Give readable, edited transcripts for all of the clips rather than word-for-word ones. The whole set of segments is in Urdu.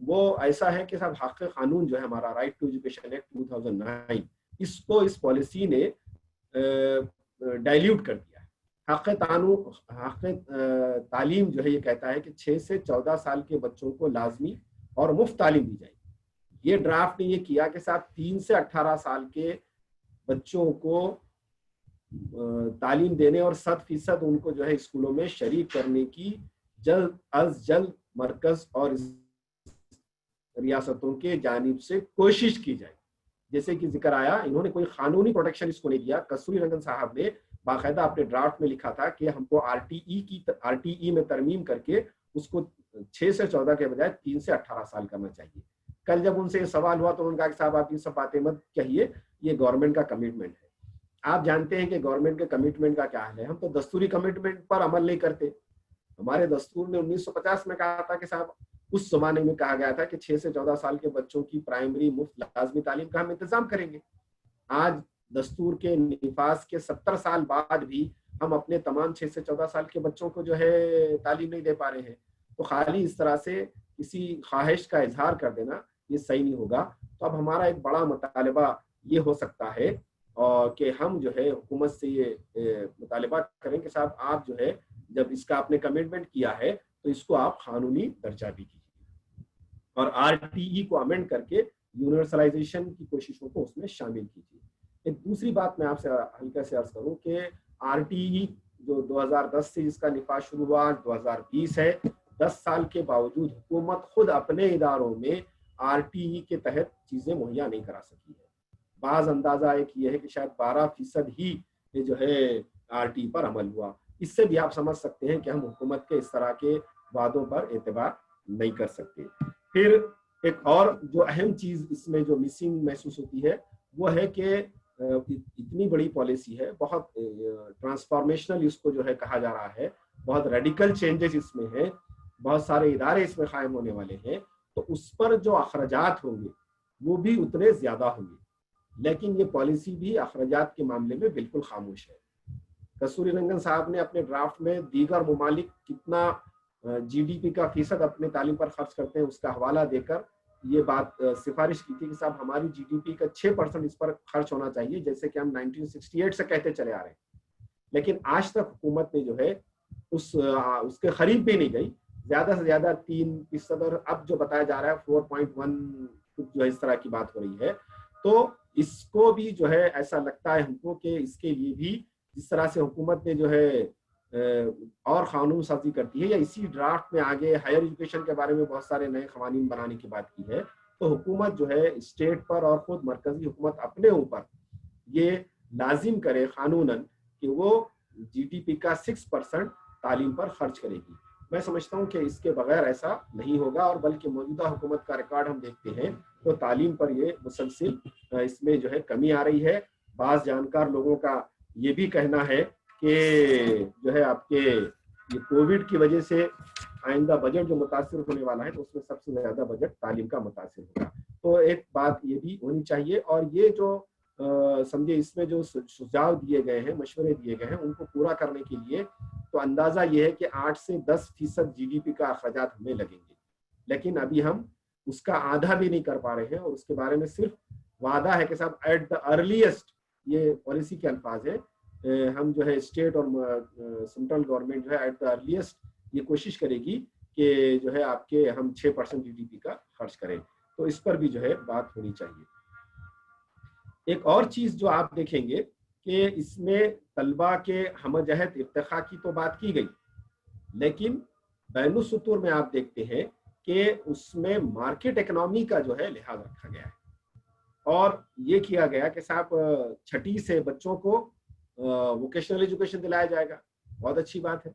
وہ ایسا ہے کہ صاحب حق قانون جو ہے ہمارا رائٹ ٹو ایجوکیشن ایکٹ 2009 اس کو اس پالیسی نے ڈائلیوٹ کر دیا ہے۔ حق تعلیم جو ہے یہ کہتا ہے کہ 6 سے 14 سال کے بچوں کو لازمی اور مفت تعلیم دی جائے گی۔ یہ ڈرافٹ نے یہ کیا کہ صاحب 3 سے 18 سال کے بچوں کو تعلیم دینے اور 100% ان کو جو ہے اسکولوں میں شریک کرنے کی جلد از جلد مرکز اور ریاستوں کے جانب سے کوشش کی جائے۔ جیسے کہ ذکر آیا، انہوں نے کوئی قانونی پروٹیکشن اس کو نہیں دیا۔ کستوری رنگن صاحب نے باقاعدہ اپنے ڈرافٹ میں لکھا تھا کہ ہم کو آر ٹی ای میں ترمیم کر کے اس کو 6 سے 14 کے بجائے 3 سے 18 سال کرنا چاہیے۔ کل جب ان سے یہ سوال ہوا تو انہوں نے کہا کہ صاحب آپ یہ سب باتیں مت کہیے، یہ گورنمنٹ کا کمٹمنٹ ہے۔ آپ جانتے ہیں کہ گورنمنٹ کے کمٹمنٹ کا کیا حال ہے، ہم تو دستوری کمٹمنٹ پر عمل نہیں کرتے۔ ہمارے دستور نے 1950 میں کہا تھا کہ صاحب اس زمانے میں کہا گیا تھا کہ 6 سے 14 سال کے بچوں کی پرائمری مفت لازمی تعلیم کا ہم انتظام کریں گے۔ آج دستور کے نفاذ کے 70 سال بعد بھی ہم اپنے تمام 6 سے 14 سال کے بچوں کو جو ہے تعلیم نہیں دے پا رہے ہیں۔ تو خالی اس طرح سے کسی خواہش کا اظہار کر دینا یہ صحیح نہیں ہوگا۔ تو اب ہمارا ایک بڑا مطالبہ یہ ہو سکتا ہے اور کہ ہم جو ہے حکومت سے یہ مطالبہ کریں کہ صاحب آپ جو ہے جب اس کا آپ نے کمٹمنٹ کیا ہے تو اس کو آپ قانونی درجہ بھی کیجیے اور آر ٹی ای کو امینڈ کر کے یونیورسلائزیشن کی کوششوں کو اس میں شامل کیجیے۔ ایک دوسری بات میں آپ سے ہلکا سے عرض کروں کہ آر ٹی ای جو 2010 سے جس کا نفاذ شروع ہوا 2020 ہے، 10 سال کے باوجود حکومت خود اپنے اداروں میں آر ٹی ای کے تحت چیزیں مہیا نہیں کرا سکی ہے۔ بعض اندازہ ایک یہ ہے کہ شاید 12% ہی جو ہے آر ٹی ای پر عمل ہوا۔ اس سے بھی آپ سمجھ سکتے ہیں کہ ہم حکومت کے اس طرح کے وعدوں پر اعتبار نہیں کر سکتے۔ پھر ایک اور جو اہم چیز اس میں جو مسنگ محسوس ہوتی ہے وہ ہے کہ اتنی بڑی پالیسی ہے، بہت ٹرانسفارمیشنل اس کو جو ہے کہا جا رہا ہے، بہت ریڈیکل چینجز اس میں ہیں، بہت سارے ادارے اس میں قائم ہونے والے ہیں، تو اس پر جو اخراجات ہوں گے وہ بھی اتنے زیادہ ہوں گے۔ لیکن یہ پالیسی بھی اخراجات کے معاملے میں بالکل خاموش ہے۔ کستوری رنگن صاحب نے اپنے ڈرافٹ میں دیگر ممالک کتنا جی ڈی پی کا فیصد اپنے تعلیم پر خرچ کرتے ہیں اس کا حوالہ دے کر یہ بات سفارش کی تھی کہ صاحب ہماری جی ڈی پی کا 6% اس پر خرچ ہونا چاہیے، جیسے کہ ہم 1968 سے کہتے چلے آ رہے ہیں۔ لیکن آج تک حکومت نے جو ہے اس کے قریب بھی نہیں گئی، زیادہ سے زیادہ 3%، اور اب جو بتایا جا رہا ہے 4.1 جو اس طرح کی بات ہو رہی ہے۔ تو اس کو بھی جو ہے ایسا لگتا ہے ہم کو کہ اس کے لیے بھی جس طرح سے حکومت نے جو ہے اور قانون سازی کرتی ہے یا اسی ڈرافٹ میں آگے ہائر ایجوکیشن کے بارے میں بہت سارے نئے قوانین بنانے کی بات کی ہے، تو حکومت جو ہے اسٹیٹ پر اور خود مرکزی حکومت اپنے اوپر یہ لازم کرے قانوناً کہ وہ جی ڈی پی کا 6% تعلیم پر خرچ کرے گی۔ میں سمجھتا ہوں کہ اس کے بغیر ایسا نہیں ہوگا، اور بلکہ موجودہ حکومت کا ریکارڈ ہم دیکھتے ہیں تو تعلیم پر یہ مسلسل اس میں جو ہے کمی آ رہی ہے۔ بعض جانکار لوگوں کا یہ بھی کہنا ہے کہ جو ہے آپ کے یہ کووڈ کی وجہ سے آئندہ بجٹ جو متاثر ہونے والا ہے تو اس میں سب سے زیادہ بجٹ تعلیم کا متاثر ہوگا۔ تو ایک بات یہ بھی ہونی چاہیے، اور یہ جو سمجھے اس میں جو سجھاؤ دیے گئے ہیں، مشورے دیے گئے ہیں، ان کو پورا کرنے کے لیے تو اندازہ یہ ہے کہ 8 سے 10% جی ڈی پی کا اخراجات ہمیں لگیں گے، لیکن ابھی ہم اس کا آدھا بھی نہیں کر پا رہے ہیں، اور اس کے بارے میں صرف وعدہ ہے کہ صاحب ایٹ دا ارلیسٹ، یہ پالیسی کے الفاظ ہے، ہم جو ہے اسٹیٹ اور سینٹرل گورنمنٹ جو ہے ایٹ دا ارلیسٹ یہ کوشش کرے گی کہ جو ہے آپ کے ہم 6% جی ڈی پی کا خرچ کریں، تو اس پر بھی جو ہے بات ہونی چاہیے۔ ایک اور چیز جو آپ دیکھیں گے کہ اس میں طلبہ کے ہم جہت ارتقاء کی تو بات کی گئی، لیکن بین السطور میں آپ دیکھتے ہیں کہ اس میں مارکیٹ اکنامی کا جو ہے لحاظ رکھا گیا ہے، اور یہ کیا گیا کہ صاحب 6 سے بچوں کو ووکیشنل ایجوکیشن دلایا جائے گا، بہت اچھی بات ہے،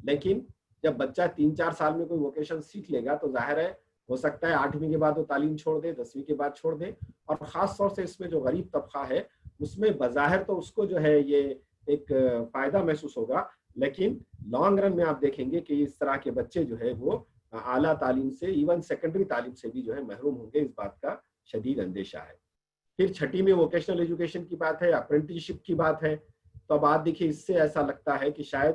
لیکن جب بچہ 3-4 سال میں کوئی ووکیشن سیکھ لے گا تو ظاہر ہے ہو سکتا ہے 8ویں کے بعد وہ تعلیم چھوڑ دے، 10ویں کے بعد چھوڑ دے، اور خاص طور سے اس میں جو غریب طبقہ ہے اس میں بظاہر تو اس کو جو ہے یہ ایک فائدہ محسوس ہوگا، لیکن لانگ رن میں آپ دیکھیں گے کہ اس طرح کے بچے جو ہے وہ اعلیٰ تعلیم سے، ایون سیکنڈری تعلیم سے بھی جو ہے محروم ہوں گے، اس بات کا شدید اندیشہ ہے۔ پھر 6 میں ووکیشنل ایجوکیشن کی بات ہے، اپرینٹسشپ کی بات ہے، تو اب آپ دیکھیے اس سے ایسا لگتا ہے کہ شاید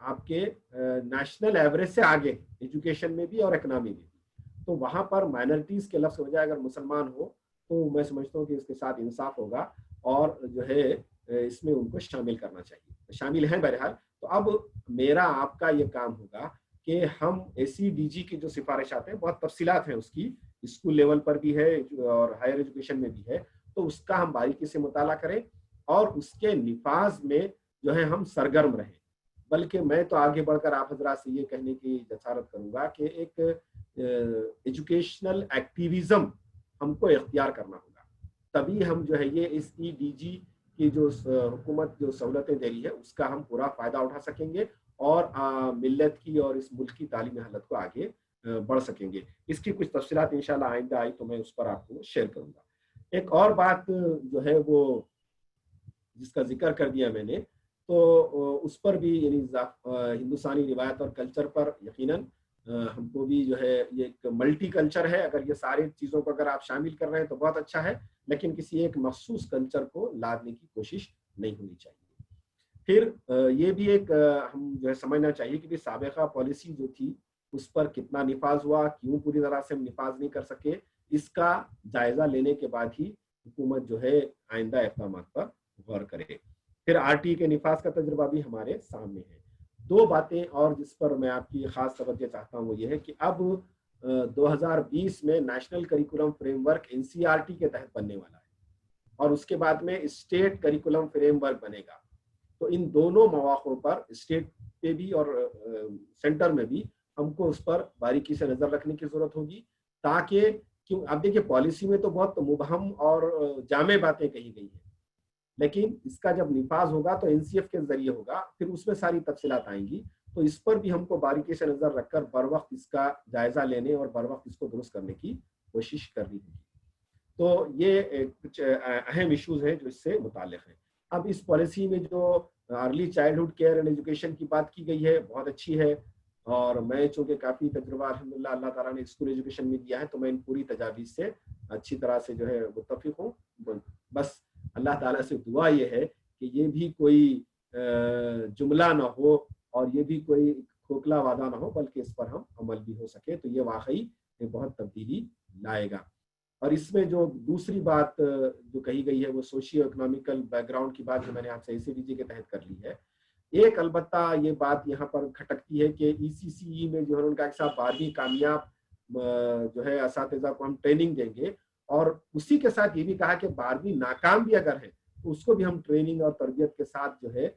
آپ کے نیشنل ایوریج سے آگے ایجوکیشن میں بھی اور اکنامی میں بھی. تو وہاں پر مائنرٹیز کے لفظ بجائے اگر مسلمان ہو تو میں سمجھتا ہوں کہ اس کے ساتھ انصاف ہوگا اور جو ہے اس میں ان کو شامل کرنا چاہیے. شامل ہیں بہرحال. تو اب میرا آپ کا یہ کام ہوگا کہ ہم ACDG کی جو سفارشات ہیں, بہت تفصیلات ہیں اس کی, اسکول لیول پر بھی ہے اور ہائر ایجوکیشن میں بھی ہے, تو اس کا ہم باریکی سے مطالعہ کریں اور اس کے نفاذ میں جو ہے ہم سرگرم رہیں. بلکہ میں تو آگے بڑھ کر آپ حضرات سے یہ کہنے کی جسارت کروں گا کہ ایک ایجوکیشنل ایکٹیویزم ہم کو اختیار کرنا ہوگا, تبھی ہم جو ہے یہ اس EDG کی جو حکومت جو سہولتیں دے رہی ہے اس کا ہم پورا فائدہ اٹھا سکیں گے اور ملت کی اور اس ملک کی تعلیمی حالت کو آگے بڑھ سکیں گے. اس کی کچھ تفصیلات انشاءاللہ آئندہ آئی تو میں اس پر آپ کو شیئر کروں گا. ایک اور بات جو ہے وہ جس کا ذکر کر دیا میں نے, تو اس پر بھی یعنی ہندوستانی روایت اور کلچر پر یقیناً ہم کو بھی جو ہے یہ ایک ملٹی کلچر ہے, اگر یہ ساری چیزوں کو اگر آپ شامل کر رہے ہیں تو بہت اچھا ہے, لیکن کسی ایک مخصوص کلچر کو لادنے کی کوشش نہیں ہونی چاہیے. پھر یہ بھی ایک ہم جو ہے سمجھنا چاہیے کہ سابقہ پالیسی جو تھی اس پر کتنا نفاذ ہوا, کیوں پوری طرح سے ہم نفاذ نہیں کر سکے, اس کا جائزہ لینے کے بعد ہی حکومت جو ہے آئندہ اقدامات پر غور کرے. پھر RTE کے نفاذ کا تجربہ بھی ہمارے سامنے ہے. دو باتیں اور جس پر میں آپ کی خاص توجہ چاہتا ہوں وہ یہ ہے کہ اب 2020 میں national curriculum frame work NCERT کے تحت بننے والا ہے اور اس کے بعد میں اسٹیٹ کریکولم فریم ورک بنے گا. تو ان دونوں مواقعوں پر اسٹیٹ پہ بھی اور سینٹر میں بھی ہم کو اس پر باریکی سے نظر رکھنے کی ضرورت ہوگی, تاکہ کیوں اب دیکھیے پالیسی میں تو بہت مبہم اور جامع باتیں کہی گئی ہیں, لیکن اس کا جب نفاذ ہوگا تو NCF کے ذریعے ہوگا, پھر اس میں ساری تفصیلات آئیں گی. تو اس پر بھی ہم کو باریکی سے نظر رکھ کر بر وقت اس کا جائزہ لینے اور بر وقت اس کو درست کرنے کی کوشش کرنی ہوگی. تو یہ کچھ اہم ایشوز ہیں جو اس سے متعلق ہیں. اب اس پالیسی میں جو early childhood care and education کی بات کی گئی ہے بہت اچھی ہے, اور میں چونکہ کافی تجربہ الحمدللہ اللہ تعالیٰ نے اسکول ایجوکیشن میں دیا ہے تو میں ان پوری تجاویز سے اچھی طرح سے جو ہے متفق ہوں. بس اللہ تعالیٰ سے دعا یہ ہے کہ یہ بھی کوئی جملہ نہ ہو اور یہ بھی کوئی کھوکھلا وعدہ نہ ہو, بلکہ اس پر ہم عمل بھی ہو سکے, تو یہ واقعی بہت تبدیلی لائے گا. اور اس میں جو دوسری بات جو کہی گئی ہے وہ سوشیو اکنامیکل بیک گراؤنڈ کی بات جو میں نے آپ سے ACDG کے تحت کر لی ہے. ایک البتہ یہ بات یہاں پر کھٹکتی ہے کہ ECCE میں جو ہے ان کا ایک ساتھ 12ویں کامیاب جو ہے اساتذہ کو ہم ٹریننگ دیں گے, اور اسی کے ساتھ یہ بھی کہا کہ 12ویں ناکام بھی اگر ہے تو اس کو بھی ہم ٹریننگ اور تربیت کے ساتھ جو ہے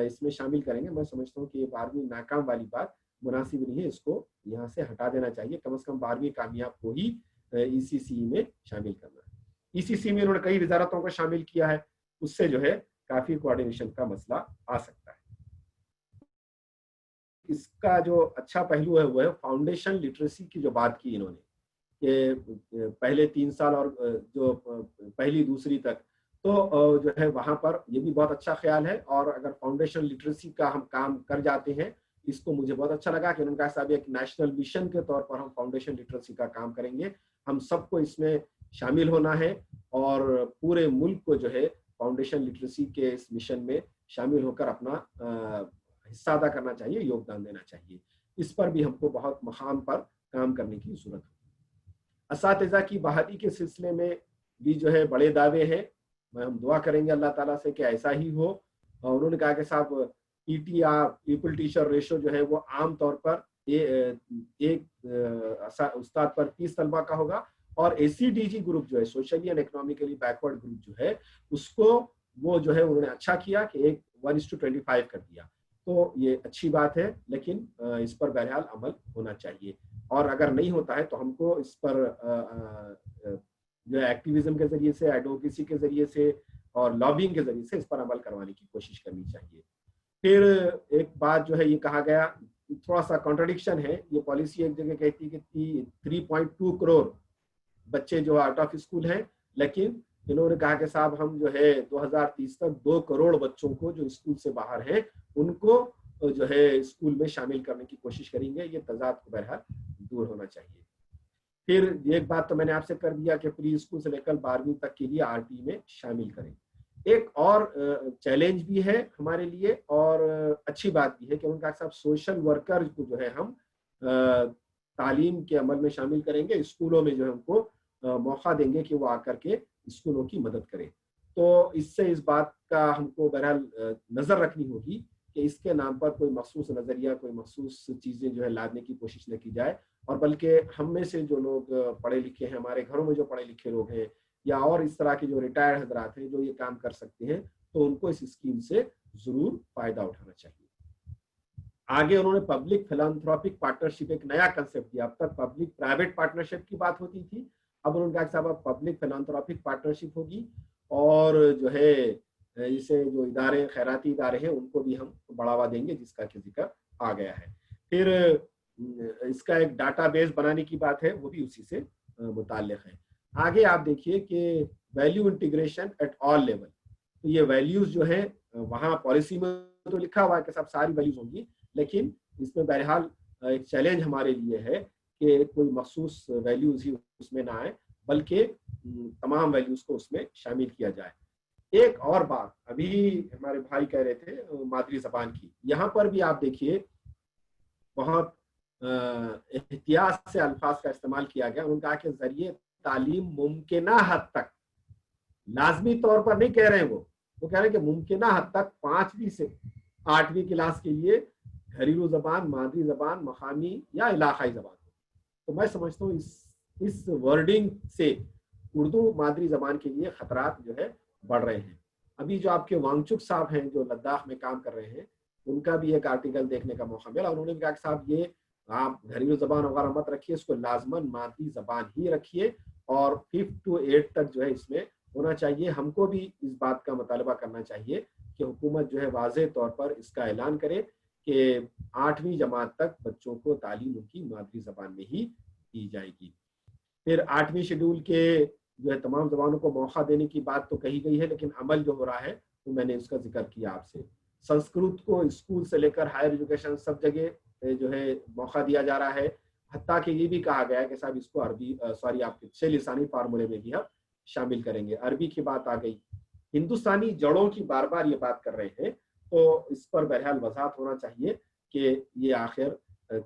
اس میں شامل کریں گے. میں سمجھتا ہوں کہ یہ 12ویں ناکام والی بات مناسب نہیں ہے, اس کو یہاں سے ہٹا دینا چاہیے. کم از کم 12ویں کامیاب کو ہی ECCE میں شامل کرنا ہے. ECCE میں انہوں نے کئی وزارتوں کو شامل کیا ہے, اس سے جو ہے کافی کوآرڈینیشن کا مسئلہ آ سکتا ہے. اس کا جو اچھا پہلو ہے وہ ہے فاؤنڈیشن لٹریسی کی جو بات کی انہوں نے کہ پہلے 3 سال اور جو پہلی دوسری تک, تو جو ہے وہاں پر یہ بھی بہت اچھا خیال ہے. اور اگر فاؤنڈیشن لٹریسی کا ہم کام کر جاتے ہیں, اس کو مجھے بہت اچھا لگا کہ انہوں نے کہا صاحب ایک نیشنل مشن کے طور پر ہم فاؤنڈیشن لٹریسی کا کام کریں گے. ہم سب کو اس میں شامل ہونا ہے اور پورے ملک کو جو ہے فاؤنڈیشن لٹریسی کے اس مشن میں شامل ہو کر اپنا حصہ ادا کرنا چاہیے, یوگدان دینا چاہیے. اس پر بھی ہم کو بہت مقام پر کام کرنے کی ضرورت ہے. اساتذہ کی بحالی کے سلسلے میں بھی جو ہے بڑے دعوے ہیں, ہم دعا کریں گے اللہ تعالیٰ سے کہ ایسا ہی ہو. اور انہوں نے کہا کہ صاحب PTR پیپل ٹیچر ریشو جو ہے وہ عام طور پر ایک استاد پر 30 طلبہ کا ہوگا, اور ACDG گروپ جو ہے socially and economically backward group جو ہے اس کو وہ جو ہے انہوں نے اچھا کیا کہ 1:25 کر دیا. تو یہ اچھی بات ہے, لیکن اس پر بہرحال عمل ہونا چاہیے. اور اگر نہیں ہوتا ہے تو ہم کو اس پر جو ایکٹیویزم کے ذریعے سے, ایڈوکیسی کے ذریعے سے اور لابینگ کے ذریعے سے اس پر عمل کروانے کی کوشش کرنی چاہیے. پھر ایک بات جو ہے یہ کہا گیا, تھوڑا سا کانٹرڈکشن ہے, یہ پالیسی ایک جگہ کہتی ہے کہ 3.2 کروڑ بچے جو آؤٹ آف اسکول ہیں, لیکن انہوں نے کہا کہ صاحب ہم جو ہے 2030 تک 2 کروڑ بچوں کو جو اسکول سے باہر ہیں ان کو جو ہے اسکول میں شامل کرنے کی کوشش کریں گے. یہ تضاد کو بہرحال دور ہونا چاہیے. پھر ایک بات تو میں نے آپ سے کر دیا کہ پری اسکول سے لے کر 12ویں تک کے لیے RTE میں شامل کریں. ایک اور چیلنج بھی ہے ہمارے لیے اور اچھی بات بھی ہے کہ ان کا صاحب سوشل ورکر کو جو ہے ہم تعلیم کے عمل میں شامل کریں گے، اسکولوں میں جو ہے ان کو موقع دیں گے کہ وہ آ کر کے اسکولوں کی مدد کریں. تو اس سے اس بات کا ہم کو بہرحال نظر رکھنی ہوگی کہ اس کے نام پر کوئی مخصوص نظریہ، کوئی مخصوص چیزیں جو ہے لانے کی کوشش نہ کی جائے، اور بلکہ ہم میں سے جو لوگ پڑھے لکھے ہیں، ہمارے گھروں میں جو پڑھے لکھے لوگ ہیں یا اور اس طرح کے جو ریٹائرڈ حضرات ہیں جو یہ کام کر سکتے ہیں، تو ان کو اس اسکیم سے ضرور فائدہ اٹھانا چاہیے. آگے انہوں نے پبلک فلانتھروپک پارٹنرشپ ایک نیا کنسپٹ دیا. اب تک پبلک پرائیویٹ پارٹنرشپ کی بات ہوتی تھی، اب انہوں نے کہا کہ صاحب اب پبلک فلانتھروپک پارٹنرشپ ہوگی، اور جو ہے اسے جو ادارے خیراتی ادارے ہیں ان کو بھی ہم بڑھاوا دیں گے، جس کا کہ ذکر آ گیا ہے. پھر اس کا ایک ڈاٹا بیس بنانے کی بات ہے، وہ بھی اسی سے متعلق ہے. آگے آپ دیکھیے کہ value integration at all level. تو یہ ویلیوز جو ہے وہاں پالیسی میں تو لکھا ہوا ہے کہ سب ساری ویلیوز ہوں گی، لیکن اس میں بہرحال ایک چیلنج ہمارے لیے ہے کہ کوئی مخصوص ویلیوز ہی اس میں نہ آئے، بلکہ تمام ویلیوز کو اس میں شامل کیا جائے. ایک اور بات ابھی ہمارے بھائی کہہ رہے تھے مادری زبان کی، یہاں پر بھی آپ دیکھیے بہت احتیاط سے الفاظ کا استعمال کیا گیا. انہوں نے کہا کہ ذریعے تعلیم ممکنہ حد تک، لازمی طور پر نہیں کہہ رہے ہیں، وہ کہہ رہے ہیں کہ ممکنہ حد تک 5ویں سے 8ویں کلاس کے لیے گھریلو زبان، مادری زبان، مقامی یا علاقائی زبان. تو میں سمجھتا ہوں اس ورڈنگ سے اردو مادری زبان کے لیے خطرات جو ہے بڑھ رہے ہیں. ابھی جو آپ کے وانگچک صاحب ہیں جو لداخ میں کام کر رہے ہیں، ان کا بھی ایک آرٹیکل دیکھنے کا موقع ملا. انہوں نے کہا کہ صاحب یہ آپ گھریلو زبان وغیرہ مت رکھیے، اس کو لازماً مادری زبان ہی رکھیے، اور 5 to 8 تک جو ہے اس میں ہونا چاہیے. ہم کو بھی اس بات کا مطالبہ کرنا چاہیے کہ حکومت جو ہے واضح طور پر اس کا اعلان کرے کہ 8ویں جماعت تک بچوں کو تعلیم ان کی مادری زبان میں ہی دی جائے گی. پھر 8ویں شیڈول کے جو ہے تمام زبانوں کو موقع دینے کی بات تو کہی گئی ہے، لیکن عمل جو ہو رہا ہے تو میں نے اس کا ذکر کیا آپ سے. سنسکرت کو اسکول سے لے کر ہائر ایجوکیشن سب جگہ جو ہے موقع دیا جا رہا ہے، حتیٰ کہ یہ بھی کہا گیا ہے کہ صاحب اس کو عربی آپ کے 6 لسانی فارمولے میں بھی ہم شامل کریں گے. عربی کی بات آ گئی. ہندوستانی جڑوں کی بار بار یہ بات کر رہے ہیں، تو اس پر بہرحال وضاحت ہونا چاہیے کہ یہ آخر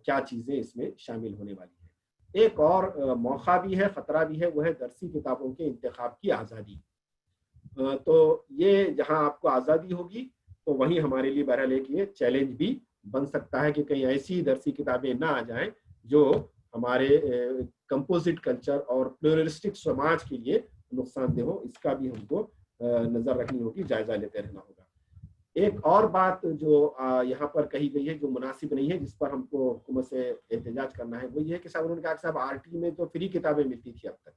کیا چیزیں اس میں شامل ہونے والی ہیں. ایک اور موقع بھی ہے، خطرہ بھی ہے، وہ ہے درسی کتابوں کے انتخاب کی آزادی. تو یہ جہاں آپ کو آزادی ہوگی تو وہیں ہمارے لیے بہرحال ایک یہ چیلنج بھی بن سکتا ہے کہ کہیں ایسی درسی کتابیں نہ آ جائیں جو ہمارے کمپوزٹ کلچر اور پلورلسٹک سماج کے لیے نقصان دہ ہو. اس کا بھی ہم کو نظر رکھنی ہوگی، جائزہ لیتے رہنا ہوگا. ایک اور بات جو یہاں پر کہی گئی ہے جو مناسب نہیں ہے، جس پر ہم کو حکومت سے احتجاج کرنا ہے، وہ یہ ہے کہ صاحب انہوں نے کہا کہ صاحب RT میں تو فری کتابیں ملتی تھی اب تک،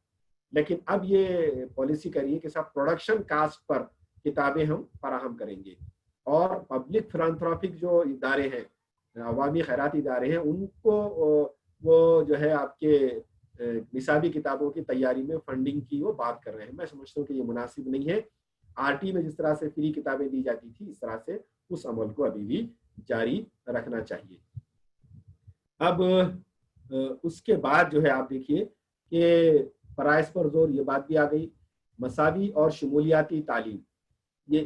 لیکن اب یہ پالیسی کر رہی ہے کہ صاحب پروڈکشن کاسٹ پر کتابیں ہم فراہم کریں گے. اور پبلک فلانتھروپک جو ادارے ہیں، عوامی خیراتی ادارے ہیں، ان کو وہ جو ہے آپ کے نصابی کتابوں کی تیاری میں فنڈنگ کی وہ بات کر رہے ہیں. میں سمجھتا ہوں کہ یہ مناسب نہیں ہے. RT میں جس طرح سے فری کتابیں دی جاتی تھی، اس طرح سے اس عمل کو ابھی بھی جاری رکھنا چاہیے. اب اس کے بعد جو ہے آپ دیکھیے کہ فرائض پر زور، یہ بات بھی آ گئی. مساوی اور شمولیاتی تعلیم، یہ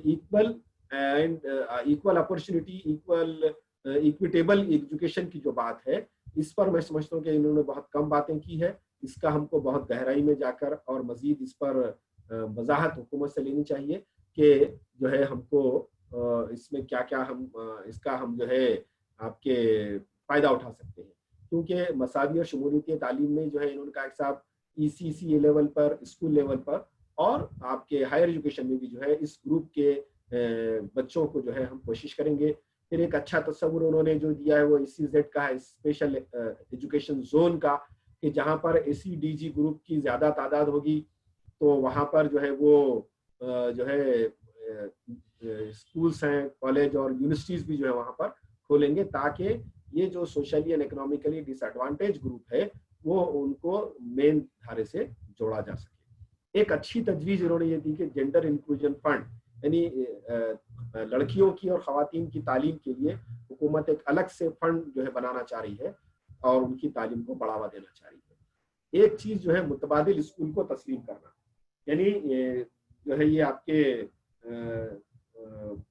ایکول اپرچونٹی، ایکویٹیبل ایجوکیشن کی جو بات ہے، اس پر میں سمجھتا ہوں کہ انہوں نے بہت کم باتیں کی ہے. اس کا ہم کو بہت گہرائی میں جا کر اور مزید اس پر وضاحت حکومت سے لینی چاہیے کہ جو ہے ہم کو اس میں کیا کیا اس کا ہم جو ہے آپ کے فائدہ اٹھا سکتے ہیں. کیونکہ مساوی اور شمولیتی تعلیم میں جو ہے انہوں نے کہا کہ صاحب ECC لیول پر، اسکول لیول پر اور آپ کے ہائر ایجوکیشن میں بھی جو ہے اس گروپ کے بچوں کو جو ہے ہم کوشش کریں گے. پھر ایک اچھا تصور انہوں نے جو دیا ہے وہ SEZ کا ہے، اسپیشل ایجوکیشن زون کا، کہ جہاں پر SEDG گروپ کی زیادہ تعداد ہوگی تو وہاں پر جو ہے وہ جو ہے اسکولس ہیں، کالج اور یونیورسٹیز بھی جو ہے وہاں پر کھولیں گے، تاکہ یہ جو socially and economically disadvantage group ہے وہ ان کو مین دھارے سے جوڑا جا سکے. ایک اچھی تجویز انہوں نے یہ دی کہ جینڈر انکلوژن فنڈ، یعنی لڑکیوں کی اور خواتین کی تعلیم کے لیے حکومت ایک الگ سے فنڈ جو ہے بنانا چاہ رہی ہے اور ان کی تعلیم کو بڑھاوا دینا چاہ رہی ہے. ایک چیز جو ہے متبادل اسکول کو تسلیم کرنا، یعنی جو ہے یہ آپ کے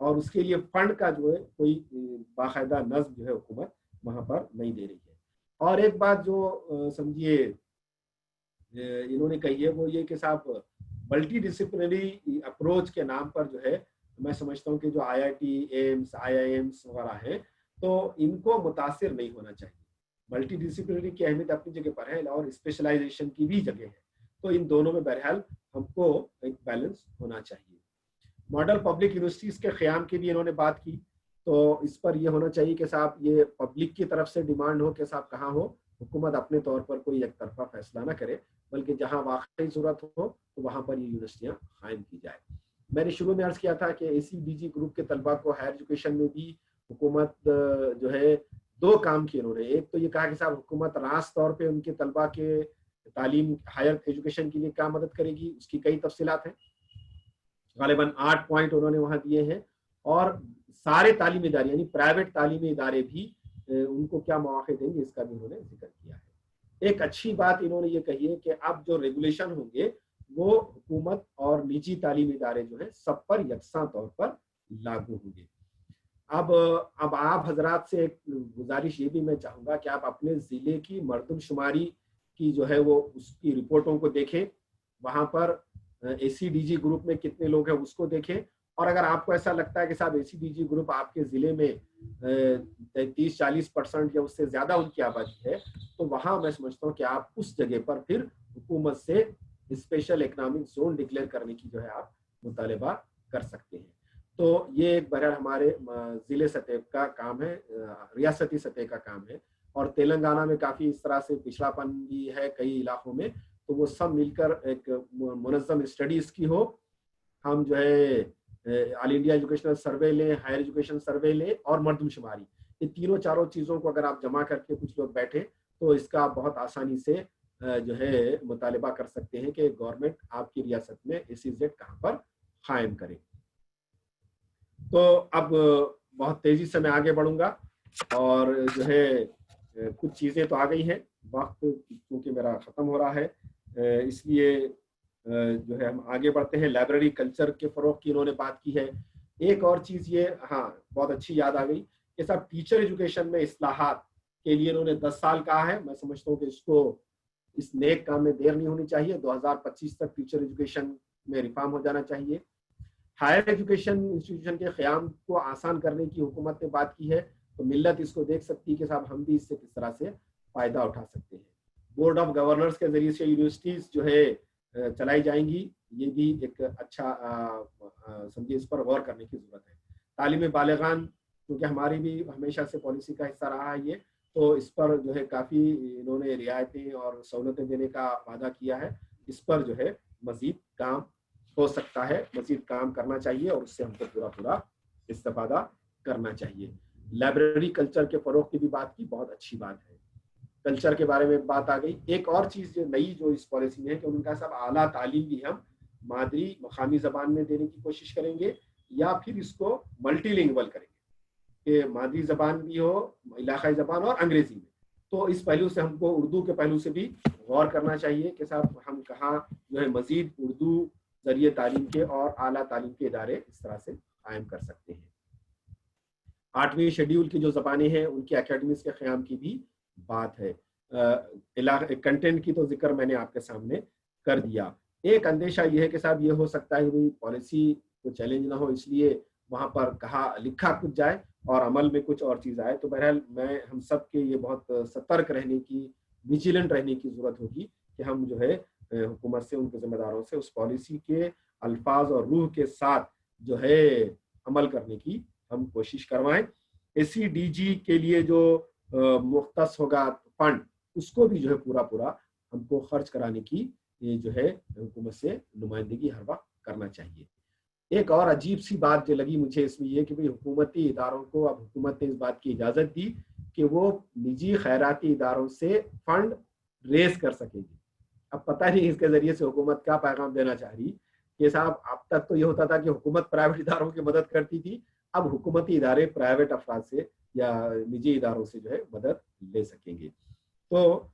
اور اس کے لیے فنڈ کا جو ہے کوئی باقاعدہ نظم جو ہے حکومت وہاں پر نہیں دے رہی ہے. اور ایک بات جو سمجھیے انہوں نے کہی ہے وہ یہ کہ صاحب ملٹی ڈسپلنری اپروچ کے نام پر جو ہے میں سمجھتا ہوں کہ جو I I T AIIMS I I Ms وغیرہ ہیں تو ان کو متاثر نہیں ہونا چاہیے. ملٹی ڈسپلنری کی اہمیت اپنی جگہ پر ہے اور اسپیشلائزیشن کی بھی جگہ ہے, تو ان دونوں میں بہرحال ہم کو ایک بیلنس ہونا چاہیے. ماڈل پبلک یونیورسٹیز کے قیام کی بھی انہوں نے بات کی, تو اس پر یہ ہونا چاہیے کہ صاحب یہ پبلک کی طرف سے ڈیمانڈ ہو کہ صاحب کہاں ہو, حکومت اپنے طور پر کوئی ایک طرفہ فیصلہ نہ کرے بلکہ جہاں واقعی ضرورت ہو تو وہاں پر یہ یونیورسٹیاں قائم کی جائے. میں نے شروع میں عرض کیا تھا کہ اے سی ڈی جی گروپ کے طلباء کو ہائر ایجوکیشن میں بھی حکومت جو ہے دو کام کیے انہوں نے. ایک تو یہ کہا کہ صاحب حکومت راست طور پہ ان کے طلباء کے تعلیم ہائر ایجوکیشن کے لیے کیا مدد کرے گی, اس کی کئی تفصیلات ہیں, غالباً 8 پوائنٹ انہوں نے وہاں دیے ہیں, اور سارے تعلیمی ادارے یعنی پرائیویٹ تعلیمی ادارے بھی ان کو کیا مواقع دیں گے اس کا بھی انہوں نے ذکر کیا ہے. ایک اچھی بات انہوں نے یہ کہی ہے کہ اب جو ریگولیشن ہوں گے وہ حکومت اور نجی تعلیمی ادارے جو ہیں سب پر یکساں طور پر لاگو ہوں گے. اب آپ حضرات سے ایک گزارش یہ بھی میں چاہوں گا کہ آپ اپنے ضلع کی مردم شماری کی جو ہے وہ اس کی رپورٹوں کو دیکھیں, وہاں پر اے سی ڈی جی گروپ میں کتنے لوگ ہیں اس کو دیکھیں, اور اگر آپ کو ایسا لگتا ہے کہ صاحب اے سی ڈی جی گروپ آپ کے ضلع میں 30-40% یا اس سے زیادہ ان کی آبادی ہے تو وہاں میں سمجھتا ہوں کہ آپ اس جگہ پر پھر حکومت سے اسپیشل اکنامک زون ڈکلیئر کرنے کی جو ہے آپ مطالبہ کر سکتے ہیں. تو یہ ایک بہرحال ہمارے ضلع سطح کا کام ہے, ریاستی سطح کا کام ہے, اور تلنگانہ میں کافی اس طرح سے پچھڑا پن بھی ہے کئی علاقوں میں, تو وہ سب مل کر ایک منظم اسٹڈیز کی ہو. ہم جو ہے آل انڈیا ایجوکیشنل سروے لیں, ہائر ایجوکیشن سروے لیں اور مردم شماری, یہ تینوں چاروں چیزوں کو اگر آپ جمع کر کے کچھ لوگ بیٹھے تو اس کا بہت آسانی سے جو ہے مطالبہ کر سکتے ہیں کہ گورنمنٹ آپ کی ریاست میں SEZ کہاں پر قائم کرے. تو اب بہت تیزی سے میں آگے بڑھوں گا, اور جو ہے کچھ چیزیں تو آ گئی ہیں, وقت کیونکہ میرا ختم ہو رہا ہے اس لیے جو ہے ہم آگے بڑھتے ہیں. لائبریری کلچر کے فروغ کی انہوں نے بات کی ہے. ایک اور چیز یہ ہاں بہت اچھی یاد آ گئی کہ صاحب ٹیچر ایجوکیشن میں اصلاحات کے لیے انہوں نے 10 سال کہا ہے. میں سمجھتا ہوں کہ اس کو اس نیک کام میں دیر نہیں ہونی چاہیے, 2025 تک ٹیچر ایجوکیشن میں ریفارم ہو جانا چاہیے. ہائر ایجوکیشن انسٹیٹیوشن کے قیام کو آسان کرنے کی حکومت نے بات کی ہے, تو ملت اس کو دیکھ سکتی ہے کہ صاحب ہم بھی اس سے کس طرح سے فائدہ اٹھا سکتے ہیں. بورڈ آف گورنرز کے ذریعے سے یونیورسٹیز جو ہے چلائی جائیں گی, یہ بھی ایک اچھا سمجھے اس پر غور کرنے کی ضرورت ہے. تعلیم بالغان کیونکہ ہماری بھی ہمیشہ سے پالیسی کا حصہ رہا ہے یہ, تو اس پر جو ہے کافی انہوں نے رعایتیں اور سہولتیں دینے کا وعدہ کیا ہے. اس پر جو ہے مزید کام ہو سکتا ہے, مزید کام کرنا چاہیے اور اس سے ہم کو پورا استفادہ کرنا چاہیے. لائبریری کلچر کے فروغ کی بھی بات کی, بہت اچھی بات ہے. کلچر کے بارے میں بات آ گئی. ایک اور چیز جو نئی جو اس پالیسی میں ہے کہ ان کا سب اعلیٰ تعلیم بھی ہم مادری مقامی زبان میں دینے کی کوشش کریں گے, یا پھر اس کو ملٹی لنگول کریں گے کہ مادری زبان بھی ہو, علاقائی زبان اور انگریزی میں. تو اس پہلو سے ہم کو اردو کے پہلو سے بھی غور کرنا چاہیے کہ صاحب ہم کہاں جو ہے مزید اردو ذریعے تعلیم کے اور اعلیٰ تعلیم کے ادارے اس طرح سے قائم کر سکتے ہیں. 8ویں شیڈیول کی جو زبانیں ہیں ان کی اکیڈمیز کے قیام کی بھی بات ہے. کنٹینٹ کی تو ذکر میں نے آپ کے سامنے کر دیا. ایک اندیشہ یہ ہے کہ صاحب یہ ہو سکتا ہے کہ پالیسی کو چیلنج نہ ہو, اس لیے وہاں پر کہا لکھا کچھ جائے اور عمل میں کچھ اور چیز آئے. تو بہرحال میں ہم سب کے یہ بہت سترک رہنے کی, ویجیلنٹ رہنے کی ضرورت ہوگی کہ ہم جو ہے حکومت سے, ان کے ذمہ داروں سے اس پالیسی کے الفاظ اور روح کے ساتھ جو ہے عمل کرنے کی ہم کوشش کروائیں. SEDG کے لیے جو مختص ہوگا فنڈ, اس کو بھی جو ہے پورا ہم کو خرچ کرانے کی جو ہے حکومت سے نمائندگی ہر وقت کرنا چاہیے. ایک اور عجیب سی بات جو لگی مجھے اس میں یہ کہ حکومتی اداروں کو اب حکومت نے اس بات کی اجازت دی کہ وہ نجی خیراتی اداروں سے فنڈ ریز کر سکیں گے. اب پتہ نہیں اس کے ذریعے سے حکومت کیا پیغام دینا چاہ رہی کہ صاحب اب تک تو یہ ہوتا تھا کہ حکومت پرائیویٹ اداروں کی مدد کرتی تھی, اب حکومتی ادارے پرائیویٹ افراد سے یا نجی اداروں سے جو ہے مدد لے سکیں گے. تو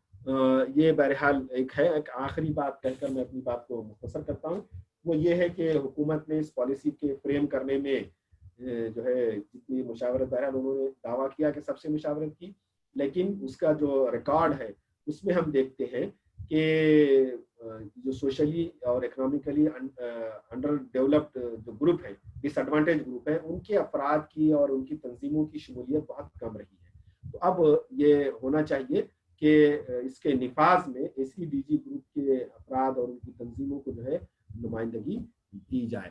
یہ بہرحال ایک آخری بات کہہ کر میں اپنی بات کو مختصر کرتا ہوں. وہ یہ ہے کہ حکومت نے اس پالیسی کے فریم کرنے میں جو ہے جتنی مشاورت بہرحال انہوں نے دعویٰ کیا کہ سب سے مشاورت کی، لیکن اس کا جو ریکارڈ ہے اس میں ہم دیکھتے ہیں کہ جو سوشلی اور اکنامکلی انڈر ڈیولپڈ جو گروپ ہے، ڈس ایڈوانٹیج گروپ ہے، ان کے افراد کی اور ان کی تنظیموں کی شمولیت بہت کم رہی ہے۔ تو اب یہ ہونا چاہیے کہ اس کے نفاذ میں اے سی ڈی جی گروپ کے افراد اور ان کی تنظیموں کو جو ہے نمائندگی دی جائے۔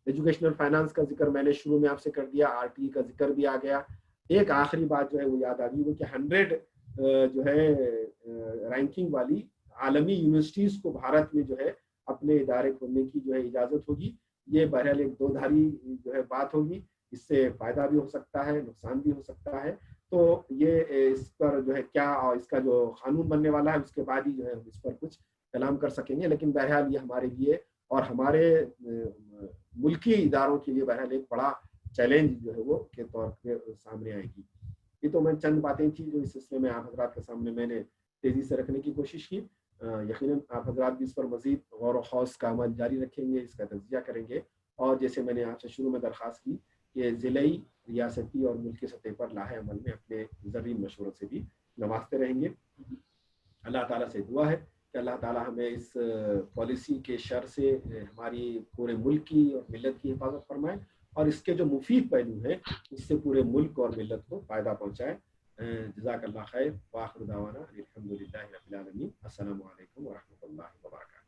ایجوکیشنل فائنانس کا ذکر میں نے شروع میں آپ سے کر دیا، آر ٹی کا ذکر بھی آ گیا۔ ایک آخری بات جو ہے وہ یاد آ گئی، وہ کہ 100 جو ہے رینکنگ والی عالمی یونیورسٹیز کو بھارت میں جو ہے اپنے ادارے کھولنے کی جو ہے اجازت ہوگی۔ یہ بہرحال ایک دو دھاری جو ہے بات ہوگی، اس سے فائدہ بھی ہو سکتا ہے، نقصان بھی ہو سکتا ہے۔ تو یہ اس پر جو ہے کیا اس کا جو قانون بننے والا ہے اس کے بعد ہی جو ہے ہم اس پر کچھ کلام کر سکیں گے، لیکن بہرحال یہ ہمارے لیے اور ہمارے ملکی اداروں کے لیے بہرحال ایک بڑا چیلنج جو ہے وہ کے طور پہ سامنے آئے گی۔ یہ تو میں چند باتیں تھیں جو اس سلسلے میں آپ حضرات کے سامنے میں نے تیزی سے رکھنے کی کوشش کی۔ یقیناً آپ حضرات بھی اس پر مزید غور و خوض کا عمل جاری رکھیں گے، اس کا تجزیہ کریں گے، اور جیسے میں نے آپ سے شروع میں درخواست کی کہ ضلعی، ریاستی اور ملکی سطح پر لاہے عمل میں اپنے زرعی مشوروں سے بھی نوازتے رہیں گے۔ اللہ تعالیٰ سے دعا ہے کہ اللہ تعالیٰ ہمیں اس پالیسی کے شر سے ہماری پورے ملک کی اور ملت کی حفاظت فرمائے، اور اس کے جو مفید پہلو ہیں اس سے پورے ملک اور ملت کو فائدہ پہنچائے۔ جزاک اللہ خیر، وآخر دعوانا الحمد للہ رب العالمین۔ السلام علیکم ورحمۃ اللہ وبرکاتہ۔